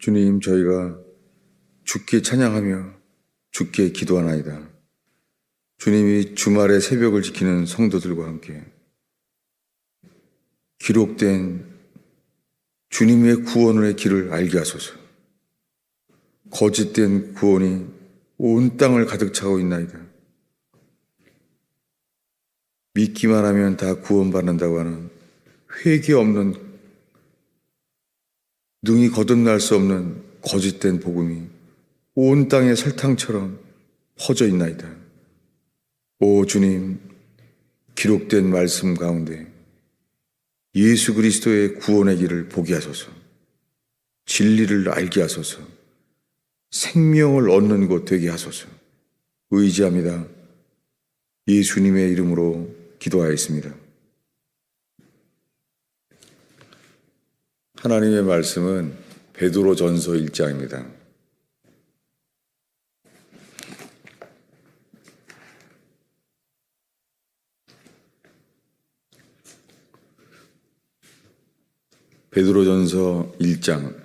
주님, 저희가 주께 찬양하며 주께 기도하나이다. 주님이 주말에 새벽을 지키는 성도들과 함께 기록된 주님의 구원의 길을 알게 하소서. 거짓된 구원이 온 땅을 가득 차고 있나이다. 믿기만 하면 다 구원받는다고 하는 회개 없는, 능히 거듭날 수 없는 거짓된 복음이 온 땅에 설탕처럼 퍼져 있나이다. 오 주님, 기록된 말씀 가운데 예수 그리스도의 구원의 길을 보게 하소서. 진리를 알게 하소서. 생명을 얻는 곳 되게 하소서. 의지합니다. 예수님의 이름으로 기도하였습니다. 하나님의 말씀은 베드로전서 1장입니다. 베드로전서 1장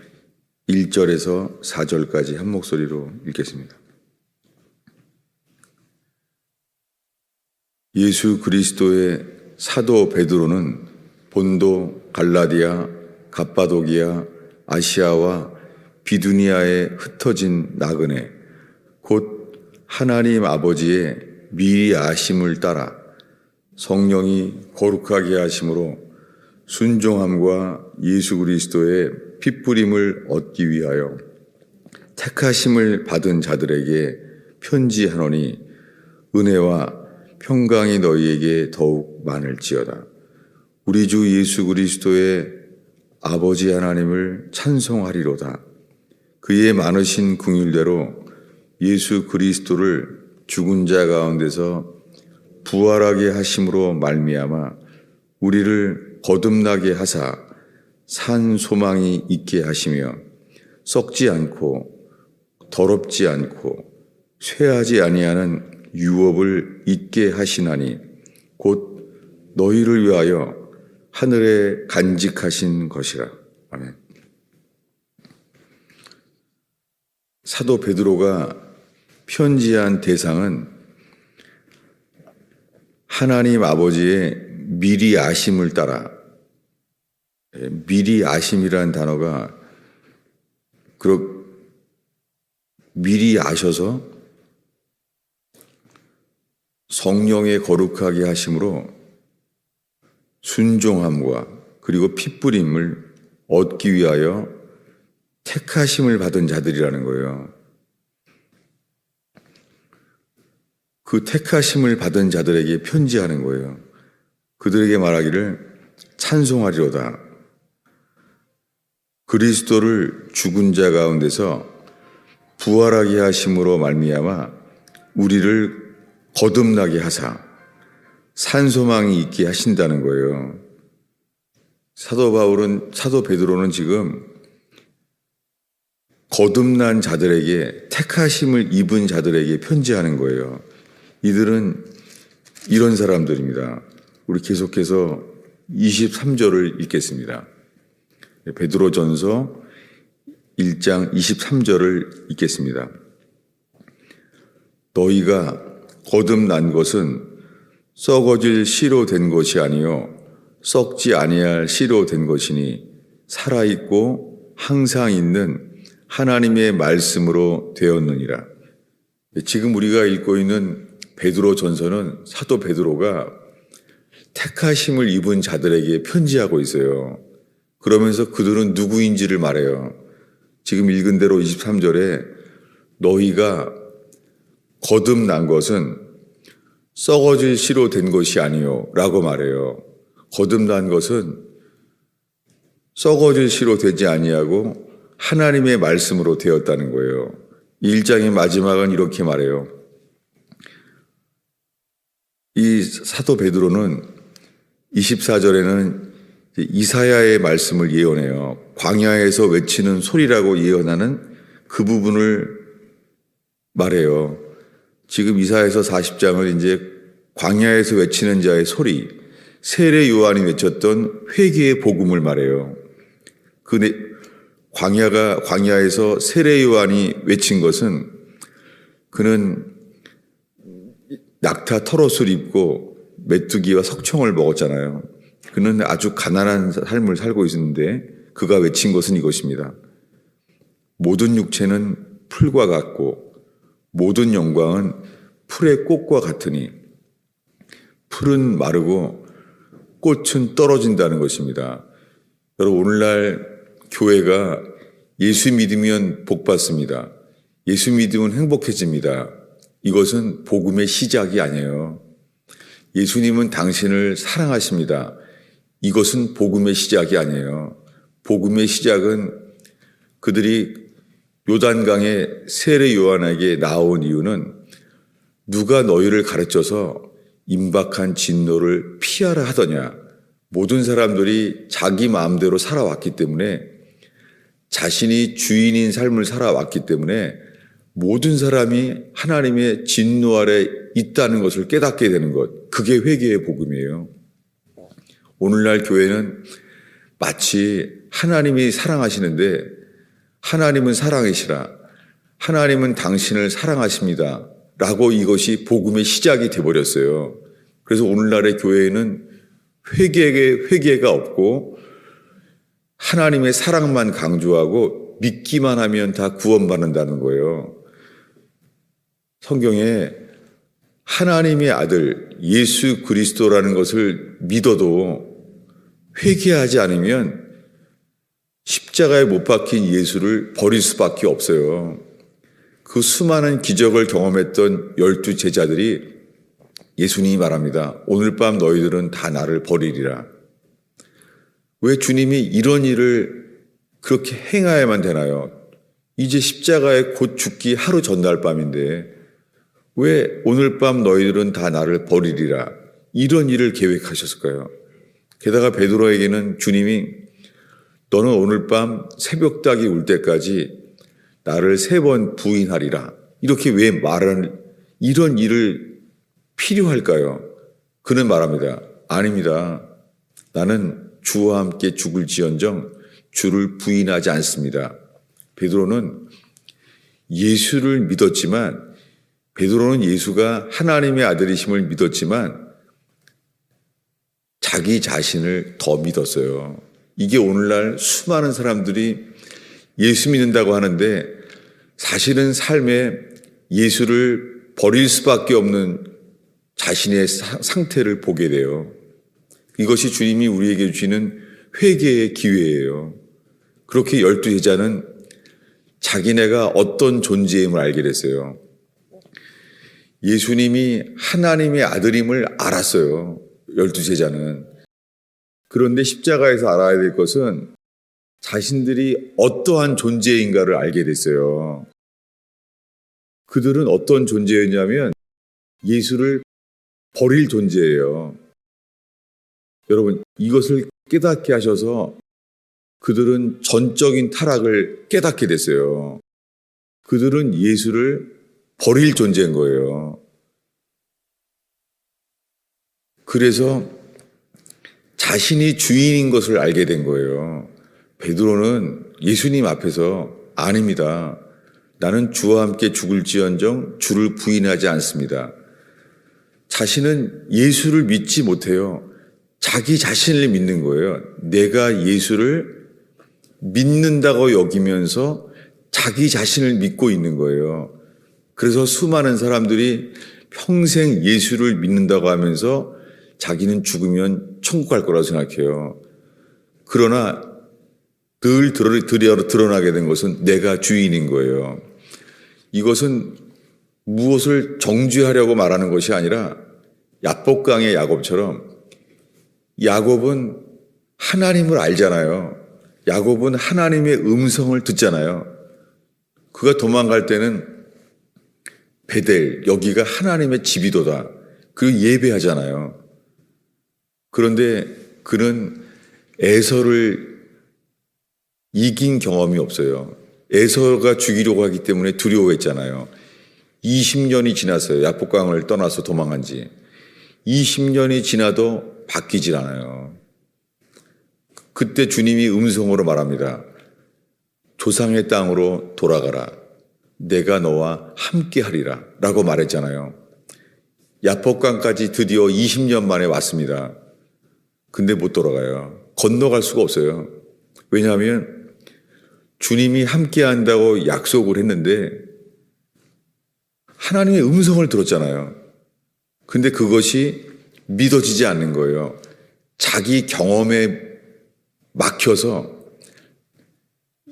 1절에서 4절까지 한 목소리로 읽겠습니다. 예수 그리스도의 사도 베드로는 본도, 갈라디아, 갑바도기아, 아시아와 비두니아에 흩어진 나그네, 곧 하나님 아버지의 미리 아심을 따라 성령이 거룩하게 하심으로 순종함과 예수 그리스도의 핏부림을 얻기 위하여 택하심을 받은 자들에게 편지하노니 은혜와 평강이 너희에게 더욱 많을지어다. 우리 주 예수 그리스도의 아버지 하나님을 찬송하리로다. 그의 많으신 긍휼대로 예수 그리스도를 죽은 자 가운데서 부활하게 하심으로 말미암아 우리를 거듭나게 하사 산 소망이 있게 하시며 썩지 않고 더럽지 않고 쇠하지 아니하는 유업을 잊게 하시나니 곧 너희를 위하여 하늘에 간직하신 것이라. 아멘. 사도 베드로가 편지한 대상은 하나님 아버지의 미리 아심을 따라, 미리 아심이라는 단어가 미리 아셔서 성령의 거룩하게 하심으로 순종함과 그리고 핏부림을 얻기 위하여 택하심을 받은 자들이라는 거예요. 그 택하심을 받은 자들에게 편지하는 거예요. 그들에게 말하기를 찬송하리로다. 그리스도를 죽은 자 가운데서 부활하게 하심으로 말미암아 우리를 거듭나게 하사 산소망이 있게 하신다는 거예요. 사도 베드로는 지금 거듭난 자들에게, 택하심을 입은 자들에게 편지하는 거예요. 이들은 이런 사람들입니다. 우리 계속해서 23절을 읽겠습니다. 베드로전서 1장 23절을 읽겠습니다. 너희가 거듭난 것은 썩어질 씨로 된 것이 아니요 썩지 아니할 씨로 된 것이니 살아있고 항상 있는 하나님의 말씀으로 되었느니라. 지금 우리가 읽고 있는 베드로전서는 사도 베드로가 택하심을 입은 자들에게 편지하고 있어요. 그러면서 그들은 누구인지를 말해요. 지금 읽은 대로 23절에 너희가 거듭난 것은 썩어질 씨로 된 것이 아니요 라고 말해요. 거듭난 것은 썩어질 씨로 되지 아니하고 하나님의 말씀으로 되었다는 거예요. 1장의 마지막은 이렇게 말해요. 이 사도 베드로는 24절에는 이사야의 말씀을 예언해요. 광야에서 외치는 소리라고 예언하는 그 부분을 말해요. 지금 이사야서 40장을 이제 광야에서 외치는 자의 소리, 세례 요한이 외쳤던 회개의 복음을 말해요. 광야에서 세례 요한이 외친 것은 그는 낙타 털옷을 입고 메뚜기와 석청을 먹었잖아요. 그는 아주 가난한 삶을 살고 있었는데 그가 외친 것은 이것입니다. 모든 육체는 풀과 같고 모든 영광은 풀의 꽃과 같으니 풀은 마르고 꽃은 떨어진다는 것입니다. 여러분, 오늘날 교회가 예수 믿으면 복 받습니다. 예수 믿으면 행복해집니다. 이것은 복음의 시작이 아니에요. 예수님은 당신을 사랑하십니다. 이것은 복음의 시작이 아니에요. 복음의 시작은 그들이 요단강에 세례 요한에게 나온 이유는 누가 너희를 가르쳐서 임박한 진노를 피하라 하더냐. 모든 사람들이 자기 마음대로 살아왔기 때문에, 자신이 주인인 삶을 살아왔기 때문에 모든 사람이 하나님의 진노 아래 있다는 것을 깨닫게 되는 것, 그게 회개의 복음이에요. 오늘날 교회는 마치 하나님이 사랑하시는데 하나님은 사랑이시라, 하나님은 당신을 사랑하십니다 라고 이것이 복음의 시작이 돼버렸어요. 그래서 오늘날의 교회에는 회개가 없고 하나님의 사랑만 강조하고 믿기만 하면 다 구원받는다는 거예요. 성경에 하나님의 아들 예수 그리스도라는 것을 믿어도 회개하지 않으면 십자가에 못 박힌 예수를 버릴 수밖에 없어요. 그 수많은 기적을 경험했던 12 제자들이 예수님이 말합니다. 오늘 밤 너희들은 다 나를 버리리라. 왜 주님이 이런 일을 그렇게 행하야만 되나요? 이제 십자가에 곧 죽기 하루 전날 밤인데 왜 오늘 밤 너희들은 다 나를 버리리라 이런 일을 계획하셨을까요? 게다가 베드로에게는 주님이 너는 오늘 밤 새벽닭이 울 때까지 나를 3번 부인하리라 이렇게 왜 말하는 이런 일을 필요할까요? 그는 말합니다. 아닙니다. 나는 주와 함께 죽을지언정 주를 부인하지 않습니다. 베드로는 예수를 믿었지만, 베드로는 예수가 하나님의 아들이심을 믿었지만 자기 자신을 더 믿었어요. 이게 오늘날 수많은 사람들이 예수 믿는다고 하는데 사실은 삶에 예수를 버릴 수밖에 없는 자신의 상태를 보게 돼요. 이것이 주님이 우리에게 주시는 회개의 기회예요. 그렇게 12 제자는 자기네가 어떤 존재임을 알게 됐어요. 예수님이 하나님의 아들임을 알았어요. 12 제자는. 그런데 십자가에서 알아야 될 것은 자신들이 어떠한 존재인가를 알게 됐어요. 그들은 어떤 존재였냐면 예수를 버릴 존재예요. 여러분, 이것을 깨닫게 하셔서 그들은 전적인 타락을 깨닫게 됐어요. 그들은 예수를 버릴 존재인 거예요. 그래서 자신이 주인인 것을 알게 된 거예요. 베드로는 예수님 앞에서 아닙니다. 나는 주와 함께 죽을지언정 주를 부인하지 않습니다. 자신은 예수를 믿지 못해요. 자기 자신을 믿는 거예요. 내가 예수를 믿는다고 여기면서 자기 자신을 믿고 있는 거예요. 그래서 수많은 사람들이 평생 예수를 믿는다고 하면서 자기는 죽으면 천국 갈 거라고 생각해요. 그러나 늘 드러나게 된 것은 내가 주인인 거예요. 이것은 무엇을 정죄하려고 말하는 것이 아니라 야복강의 야곱처럼, 야곱은 하나님을 알잖아요. 야곱은 하나님의 음성을 듣잖아요. 그가 도망갈 때는 베델, 여기가 하나님의 집이도다. 그 예배하잖아요. 그런데 그는 에서를 이긴 경험이 없어요. 에서가 죽이려고 하기 때문에 두려워했잖아요. 20년이 지났어요. 야복강을 떠나서 도망간 지. 20년이 지나도 바뀌질 않아요. 그때 주님이 음성으로 말합니다. 조상의 땅으로 돌아가라. 내가 너와 함께 하리라. 라고 말했잖아요. 야복강까지 드디어 20년 만에 왔습니다. 근데 못 돌아가요. 건너갈 수가 없어요. 왜냐하면 주님이 함께 한다고 약속을 했는데 하나님의 음성을 들었잖아요. 근데 그것이 믿어지지 않는 거예요. 자기 경험에 막혀서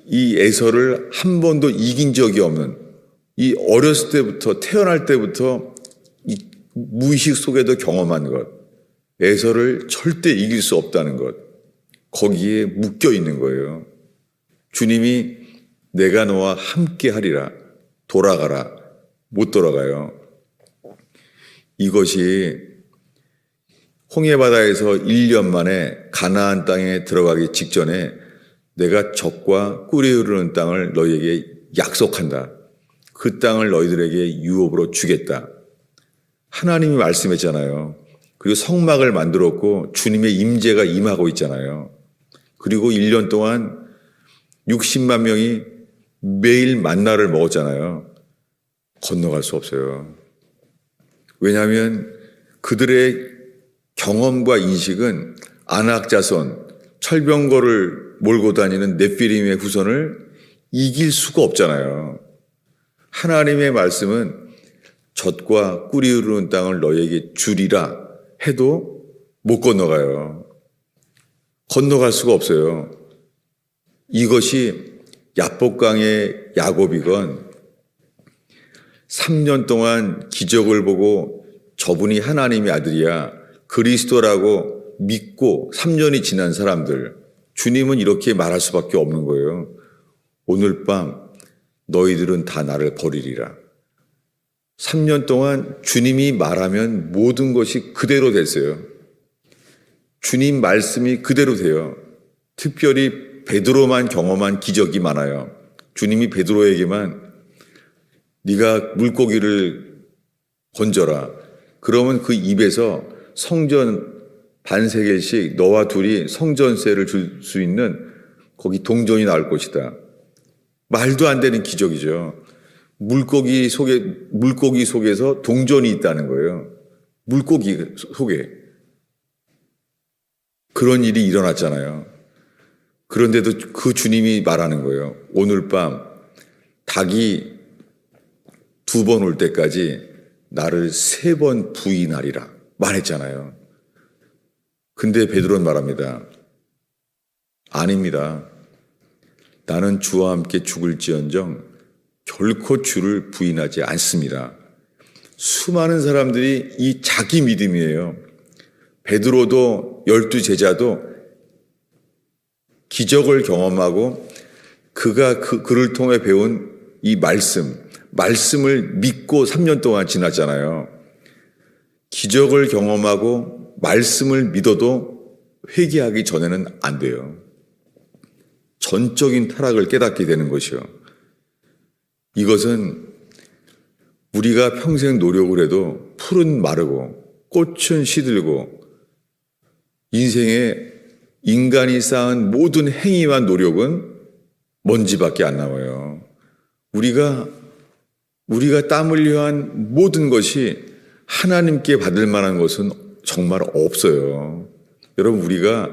이 에서를 한 번도 이긴 적이 없는, 이 어렸을 때부터, 태어날 때부터 이 무의식 속에도 경험한 것, 에서를 절대 이길 수 없다는 것, 거기에 묶여 있는 거예요. 주님이 내가 너와 함께 하리라. 돌아가라. 못 돌아가요. 이것이 홍해바다에서 1년 만에 가나안 땅에 들어가기 직전에 내가 젖과 꿀이 흐르는 땅을 너희에게 약속한다. 그 땅을 너희들에게 유업으로 주겠다. 하나님이 말씀했잖아요. 그리고 성막을 만들었고 주님의 임재가 임하고 있잖아요. 그리고 1년 동안 60만 명이 매일 만나를 먹었잖아요. 건너갈 수 없어요. 왜냐하면 그들의 경험과 인식은 아낙 자손, 철병거를 몰고 다니는 넷피림의 후손을 이길 수가 없잖아요. 하나님의 말씀은 젖과 꿀이 흐르는 땅을 너에게 주리라 해도 못 건너가요. 건너갈 수가 없어요. 이것이 야복강의 야곱이건 3년 동안 기적을 보고 저분이 하나님의 아들이야, 그리스도라고 믿고 3년이 지난 사람들, 주님은 이렇게 말할 수밖에 없는 거예요. 오늘 밤 너희들은 다 나를 버리리라. 3년 동안 주님이 말하면 모든 것이 그대로 됐어요. 주님 말씀이 그대로 돼요. 특별히 베드로만 경험한 기적이 많아요. 주님이 베드로에게만 네가 물고기를 건져라. 그러면 그 입에서 성전 반세겔씩 너와 둘이 성전세를 줄 수 있는 거기 동전이 나올 것이다. 말도 안 되는 기적이죠. 물고기 속에서 동전이 있다는 거예요. 물고기 속에. 그런 일이 일어났잖아요. 그런데도 그 주님이 말하는 거예요. 오늘 밤 닭이 2번 올 때까지 나를 3번 부인하리라 말했잖아요. 근데 베드로는 말합니다. 아닙니다. 나는 주와 함께 죽을지언정 결코 주를 부인하지 않습니다. 수많은 사람들이 이 자기 믿음이에요. 베드로도 12제자도 기적을 경험하고 그가 그를 통해 배운 이 말씀을 믿고 3년 동안 지났잖아요. 기적을 경험하고 말씀을 믿어도 회개하기 전에는 안 돼요. 전적인 타락을 깨닫게 되는 것이요. 이것은 우리가 평생 노력을 해도 풀은 마르고 꽃은 시들고 인생에 인간이 쌓은 모든 행위와 노력은 먼지밖에 안 남아요. 우리가 땀 흘려 한 모든 것이 하나님께 받을 만한 것은 정말 없어요. 여러분, 우리가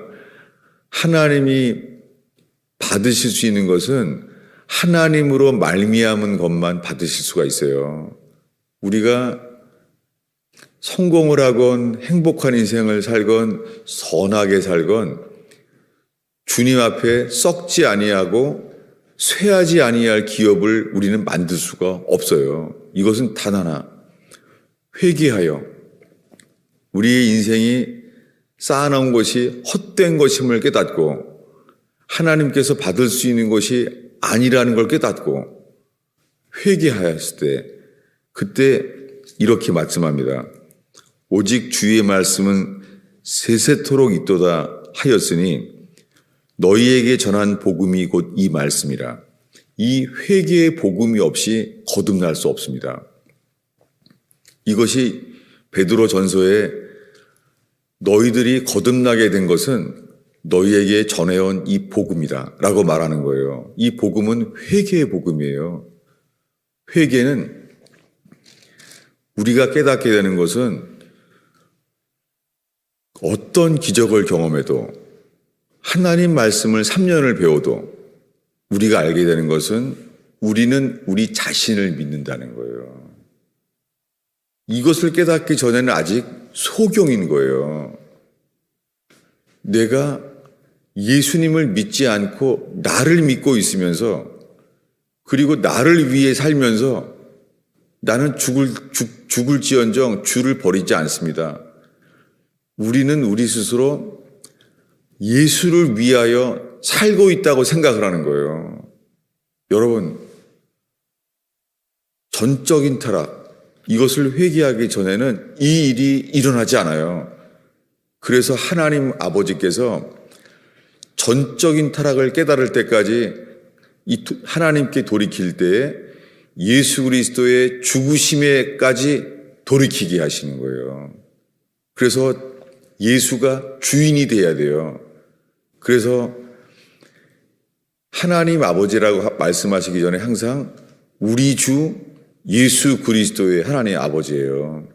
하나님이 받으실 수 있는 것은 하나님으로 말미암은 것만 받으실 수가 있어요. 우리가 성공을 하건 행복한 인생을 살건 선하게 살건 주님 앞에 썩지 아니하고 쇠하지 아니할 기업을 우리는 만들 수가 없어요. 이것은 단 하나, 회개하여 우리의 인생이 쌓아놓은 것이 헛된 것임을 깨닫고 하나님께서 받을 수 있는 것이 아니라는 걸 깨닫고 회개하였을 때 그때 이렇게 말씀합니다. 오직 주의 말씀은 세세토록 있도다 하였으니 너희에게 전한 복음이 곧 이 말씀이라. 이 회개의 복음이 없이 거듭날 수 없습니다. 이것이 베드로 전서에 너희들이 거듭나게 된 것은 너희에게 전해온 이 복음이다 라고 말하는 거예요. 이 복음은 회개의 복음이에요. 회개는 우리가 깨닫게 되는 것은 어떤 기적을 경험해도 하나님 말씀을 3년을 배워도 우리가 알게 되는 것은 우리는 우리 자신을 믿는다는 거예요. 이것을 깨닫기 전에는 아직 소경인 거예요. 내가 예수님을 믿지 않고 나를 믿고 있으면서 그리고 나를 위해 살면서 나는 죽을지언정 주를 버리지 않습니다. 우리는 우리 스스로 예수를 위하여 살고 있다고 생각을 하는 거예요. 여러분, 전적인 타락, 이것을 회개하기 전에는 이 일이 일어나지 않아요. 그래서 하나님 아버지께서 전적인 타락을 깨달을 때까지 하나님께 돌이킬 때에 예수 그리스도의 죽으심에까지 돌이키게 하시는 거예요. 그래서 예수가 주인이 돼야 돼요. 그래서 하나님 아버지라고 말씀하시기 전에 항상 우리 주 예수 그리스도의 하나님 아버지예요.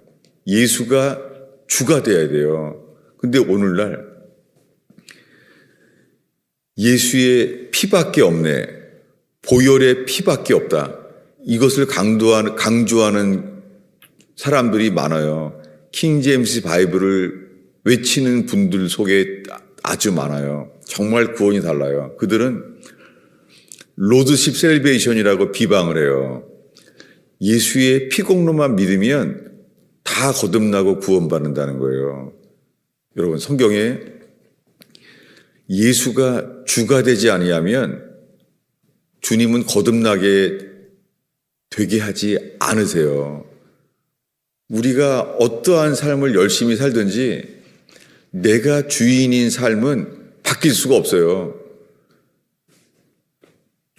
예수가 주가 돼야 돼요. 근데 오늘날 예수의 피밖에 없네. 보혈의 피밖에 없다. 이것을 강조하는 사람들이 많아요. 킹 제임스 바이블을 외치는 분들 속에 아주 많아요. 정말 구원이 달라요. 그들은 로드십 셀베이션이라고 비방을 해요. 예수의 피공로만 믿으면 다 거듭나고 구원받는다는 거예요. 여러분, 성경에 예수가 주가 되지 아니하면 주님은 거듭나게 되게 하지 않으세요. 우리가 어떠한 삶을 열심히 살든지 내가 주인인 삶은 바뀔 수가 없어요.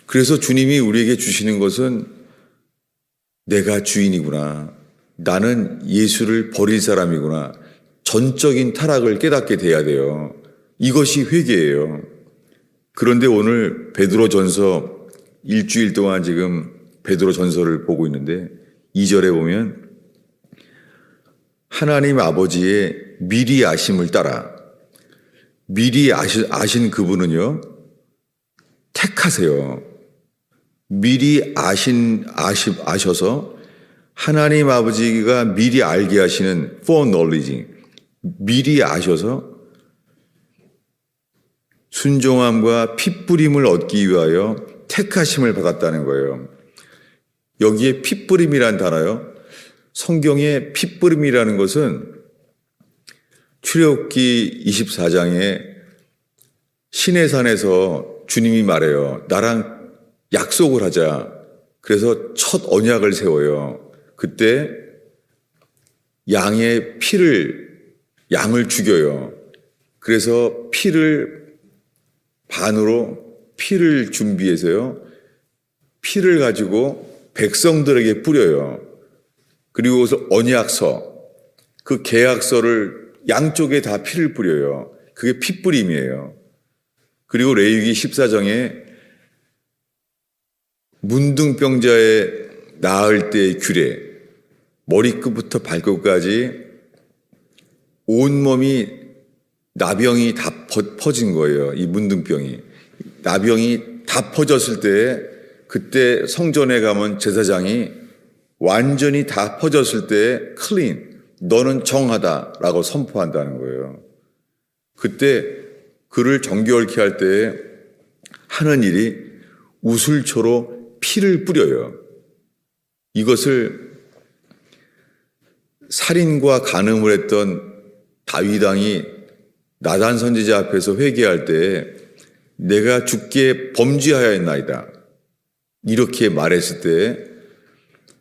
그래서 주님이 우리에게 주시는 것은 내가 주인이구나. 나는 예수를 버릴 사람이구나. 전적인 타락을 깨닫게 돼야 돼요. 이것이 회개예요. 그런데 오늘 베드로전서 일주일 동안 지금 베드로전서를 보고 있는데 2절에 보면 하나님 아버지의 미리 아심을 따라 미리 아신 택하세요. 미리 아셔서 하나님 아버지가 미리 알게 하시는 foreknowledge, 미리 아셔서 순종함과 핏부림을 얻기 위하여 택하심을 받았다는 거예요. 여기에 핏부림이란 단어요. 성경의 핏부림이라는 것은 출애굽기 24장에 시내산에서 주님이 말해요. 나랑 약속을 하자. 그래서 첫 언약을 세워요. 그때 양을 죽여요. 그래서 반으로 피를 준비해서요. 피를 가지고 백성들에게 뿌려요. 그리고 언약서, 그 계약서를 양쪽에 다 피를 뿌려요. 그게 핏부림이에요. 그리고 레위기 14장에 문둥병자에 나을 때의 규례, 머리끝부터 발끝까지 온몸이 나병이 다 퍼진 거예요. 이 문둥병이. 나병이 다 퍼졌을 때 그때 성전에 가면 제사장이 완전히 다 퍼졌을 때 클린, 너는 정하다라고 선포한다는 거예요. 그때 그를 정결케 할 때 하는 일이 우슬초로 피를 뿌려요. 이것을 살인과 간음을 했던 다윗 왕이 나단 선지자 앞에서 회개할 때 내가 주께 범죄하였나이다 이렇게 말했을 때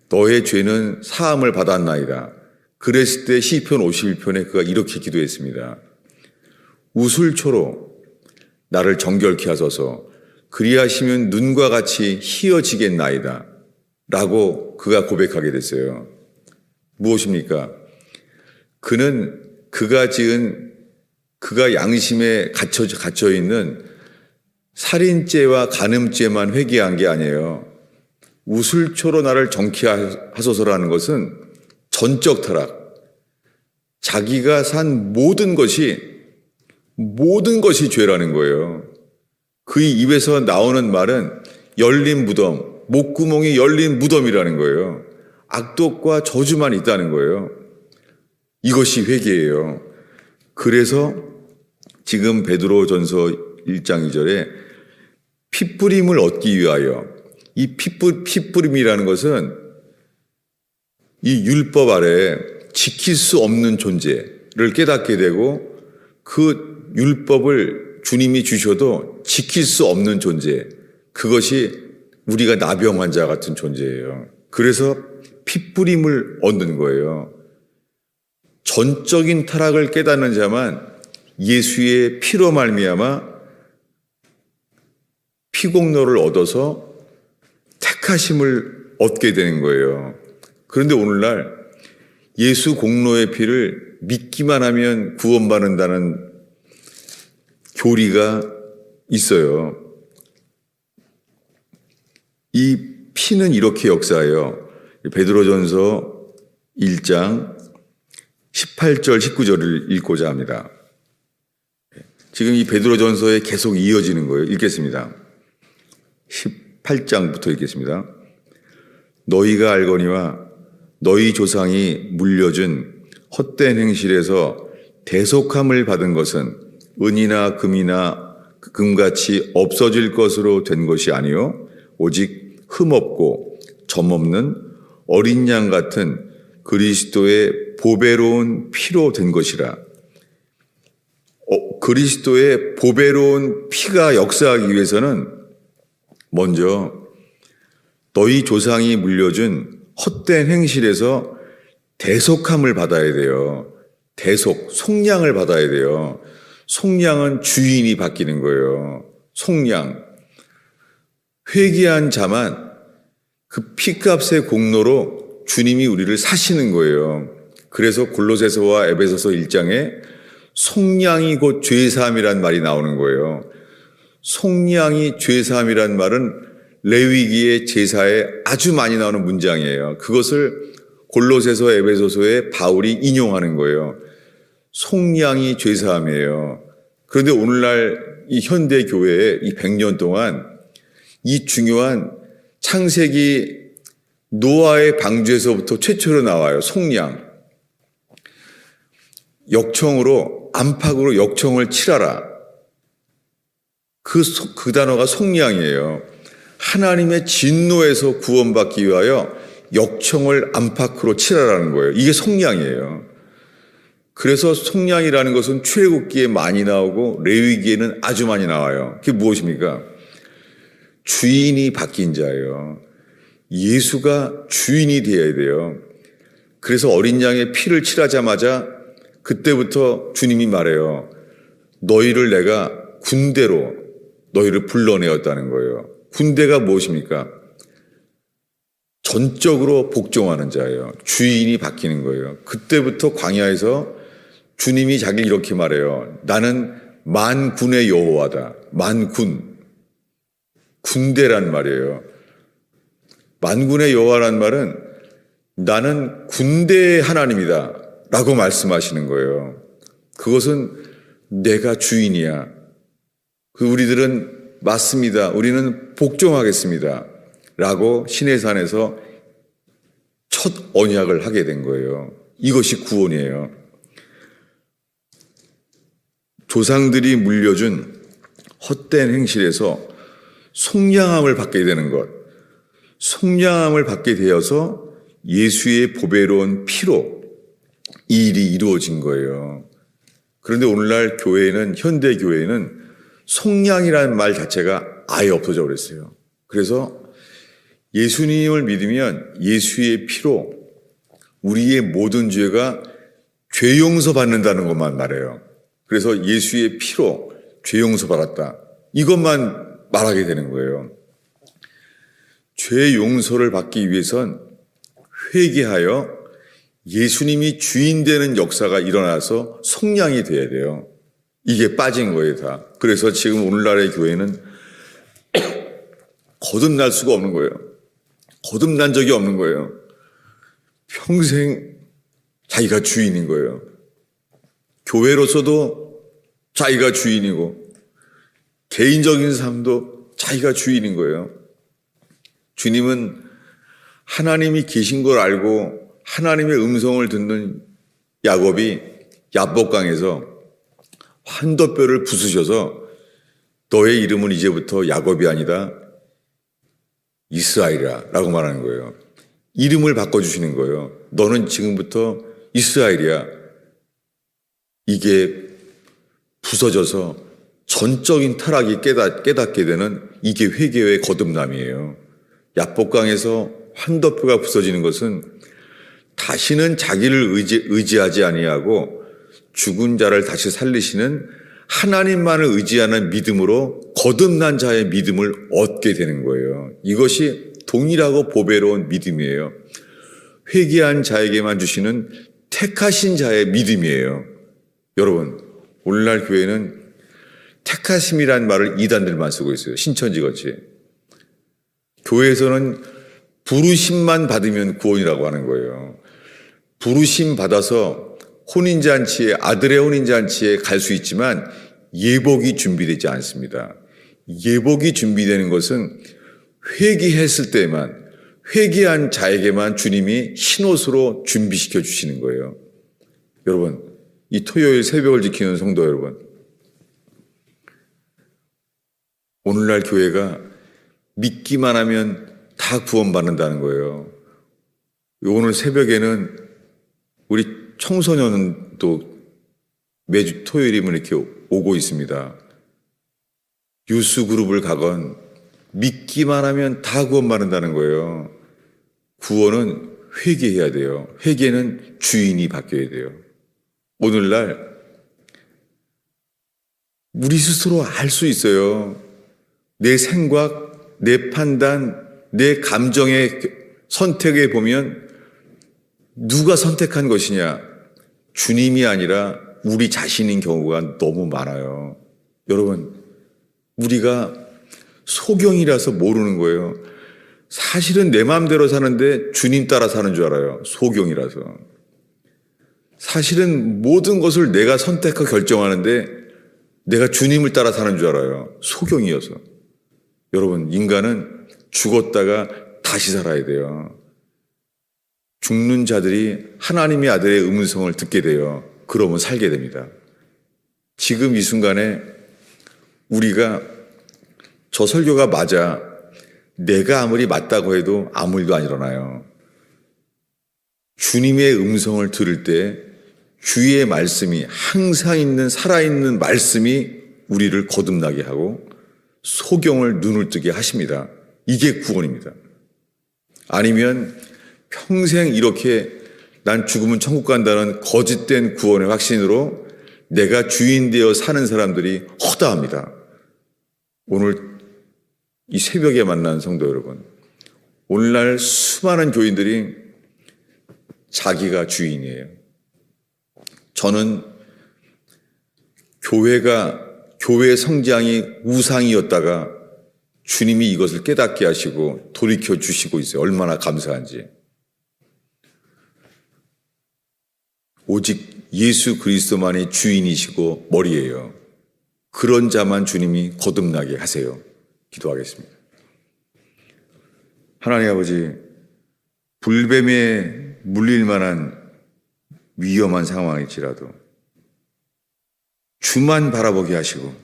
너의 죄는 사함을 받았나이다. 그랬을 때 시편 51편에 그가 이렇게 기도했습니다. 우슬초로 나를 정결케 하소서. 그리하시면 눈과 같이 희어지겠나이다 라고 그가 고백하게 됐어요. 무엇입니까? 그는 그가 지은 그가 양심에 갇혀 있는 살인죄와 간음죄만 회개한 게 아니에요. 우슬초로 나를 정케하소서라는 것은 전적 타락. 자기가 산 모든 것이 죄라는 거예요. 그의 입에서 나오는 말은 열린 무덤, 목구멍이 열린 무덤이라는 거예요. 악독과 저주만 있다는 거예요. 이것이 회개예요. 그래서 지금 베드로전서 1장 2절에 피뿌림을 얻기 위하여, 이 피뿌림이라는 것은 이 율법 아래 지킬 수 없는 존재를 깨닫게 되고, 그 율법을 주님이 주셔도 지킬 수 없는 존재, 그것이 우리가 나병 환자 같은 존재예요. 그래서 피뿌림을 얻는 거예요. 전적인 타락을 깨닫는 자만 예수의 피로 말미암아 피공로를 얻어서 택하심을 얻게 되는 거예요. 그런데 오늘날 예수 공로의 피를 믿기만 하면 구원받는다는 교리가 있어요. 이 피는 이렇게 역사해요. 베드로전서 1장 18절 19절을 읽고자 합니다. 지금 이 베드로전서에 계속 이어지는 거예요. 읽겠습니다. 18장부터 읽겠습니다. 너희가 알거니와 너희 조상이 물려준 헛된 행실에서 대속함을 받은 것은 은이나 금이나 금같이 없어질 것으로 된 것이 아니요 오직 흠없고 점없는 어린 양 같은 그리스도의 보배로운 피로 된 것이라. 그리스도의 보배로운 피가 역사하기 위해서는 먼저 너희 조상이 물려준 헛된 행실에서 대속함을 받아야 돼요. 속량을 받아야 돼요. 속량은 주인이 바뀌는 거예요. 속량. 회개한 자만 그 피값의 공로로 주님이 우리를 사시는 거예요. 그래서 골로새서와 에베소서 1장에 속량이 곧 죄사함이란 말이 나오는 거예요. 속량이 죄사함이란 말은 레위기의 제사에 아주 많이 나오는 문장이에요. 그것을 골로새서 에베소서에 바울이 인용하는 거예요. 속량이 죄사함이에요. 그런데 오늘날 이 현대 교회에 이 100년 동안 이 중요한 창세기 노아의 방주에서부터 최초로 나와요. 속량. 역청으로, 안팎으로 역청을 칠하라. 그 단어가 속량이에요. 하나님의 진노에서 구원받기 위하여 역청을 안팎으로 칠하라는 거예요. 이게 속량이에요. 그래서 속량이라는 것은 출애굽기에 많이 나오고 레위기에는 아주 많이 나와요. 그게 무엇입니까? 주인이 바뀐 자예요. 예수가 주인이 되어야 돼요. 그래서 어린 양의 피를 칠하자마자 그때부터 주님이 말해요. 너희를 내가 군대로 너희를 불러내었다는 거예요. 군대가 무엇입니까? 전적으로 복종하는 자예요. 주인이 바뀌는 거예요. 그때부터 광야에서 주님이 자기를 이렇게 말해요. 나는 만군의 여호와다. 만군. 군대란 말이에요. 만군의 여호와란 말은 나는 군대의 하나님이다 라고 말씀하시는 거예요. 그것은 내가 주인이야. 우리들은 맞습니다. 우리는 복종하겠습니다. 라고 시내산에서 첫 언약을 하게 된 거예요. 이것이 구원이에요. 조상들이 물려준 헛된 행실에서 속량함을 받게 되는 것. 속량함을 받게 되어서 예수의 보배로운 피로 이 일이 이루어진 거예요. 그런데 오늘날 교회는, 현대 교회는 속량이라는 말 자체가 아예 없어져 버렸어요. 그래서 예수님을 믿으면 예수의 피로 우리의 모든 죄가 죄 용서 받는다는 것만 말해요. 그래서 예수의 피로 죄 용서 받았다. 이것만 말하게 되는 거예요. 죄 용서를 받기 위해선 회개하여 예수님이 주인 되는 역사가 일어나서 속량이 돼야 돼요. 이게 빠진 거예요, 다. 그래서 지금 오늘날의 교회는 거듭날 수가 없는 거예요. 거듭난 적이 없는 거예요. 평생 자기가 주인인 거예요. 교회로서도 자기가 주인이고 개인적인 삶도 자기가 주인인 거예요. 주님은 하나님이 계신 걸 알고 하나님의 음성을 듣는 야곱이 야복강에서 환도뼈를 부수셔서 너의 이름은 이제부터 야곱이 아니다 이스라엘이라 라고 말하는 거예요. 이름을 바꿔주시는 거예요. 너는 지금부터 이스라엘이야. 이게 부서져서 전적인 타락이 깨닫게 되는 이게 회개의 거듭남이에요. 야복강에서 환도뼈가 부서지는 것은 다시는 자기를 의지하지 아니하고 죽은 자를 다시 살리시는 하나님만을 의지하는 믿음으로 거듭난 자의 믿음을 얻게 되는 거예요. 이것이 동일하고 보배로운 믿음이에요. 회개한 자에게만 주시는 택하신 자의 믿음이에요. 여러분, 오늘날 교회는 택하심이란 말을 이단들만 쓰고 있어요. 신천지같이. 교회에서는 부르심만 받으면 구원이라고 하는 거예요. 부르심 받아서 혼인잔치에, 아들의 혼인잔치에 갈 수 있지만 예복이 준비되지 않습니다. 예복이 준비되는 것은 회개했을 때만, 회개한 자에게만 주님이 흰옷으로 준비시켜 주시는 거예요. 여러분, 이 토요일 새벽을 지키는 성도 여러분, 오늘날 교회가 믿기만 하면 다 구원받는다는 거예요. 오늘 새벽에는 우리 청소년도 매주 토요일이면 이렇게 오고 있습니다. 유스그룹을 가건 믿기만 하면 다 구원받는다는 거예요. 구원은 회개해야 돼요. 회개는 주인이 바뀌어야 돼요. 오늘날 우리 스스로 알 수 있어요. 내 생각, 내 판단, 내 감정의 선택에 보면 누가 선택한 것이냐? 주님이 아니라 우리 자신인 경우가 너무 많아요. 여러분, 우리가 소경이라서 모르는 거예요. 사실은 내 마음대로 사는데 주님 따라 사는 줄 알아요. 소경이라서. 사실은 모든 것을 내가 선택하고 결정하는데 내가 주님을 따라 사는 줄 알아요. 소경이어서. 여러분, 인간은 죽었다가 다시 살아야 돼요. 죽는 자들이 하나님의 아들의 음성을 듣게 돼요. 그러면 살게 됩니다. 지금 이 순간에 우리가 저 설교가 맞아, 내가 아무리 맞다고 해도 아무 일도 안 일어나요. 주님의 음성을 들을 때 주의 말씀이, 항상 있는 살아있는 말씀이 우리를 거듭나게 하고 소경을 눈을 뜨게 하십니다. 이게 구원입니다. 아니면 평생 이렇게 난 죽으면 천국 간다는 거짓된 구원의 확신으로 내가 주인 되어 사는 사람들이 허다합니다. 오늘 이 새벽에 만난 성도 여러분, 오늘날 수많은 교인들이 자기가 주인이에요. 저는 교회 성장이 우상이었다가 주님이 이것을 깨닫게 하시고 돌이켜 주시고 있어요. 얼마나 감사한지. 오직 예수 그리스도만이 주인이시고 머리예요. 그런 자만 주님이 거듭나게 하세요. 기도하겠습니다. 하나님 아버지, 불뱀에 물릴 만한 위험한 상황일지라도 주만 바라보게 하시고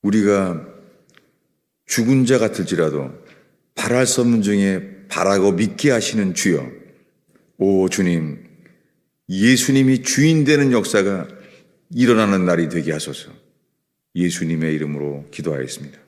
우리가 죽은 자 같을지라도 바랄 수 없는 중에 바라고 믿게 하시는 주여, 오 주님, 예수님이 주인 되는 역사가 일어나는 날이 되게 하소서. 예수님의 이름으로 기도하였습니다.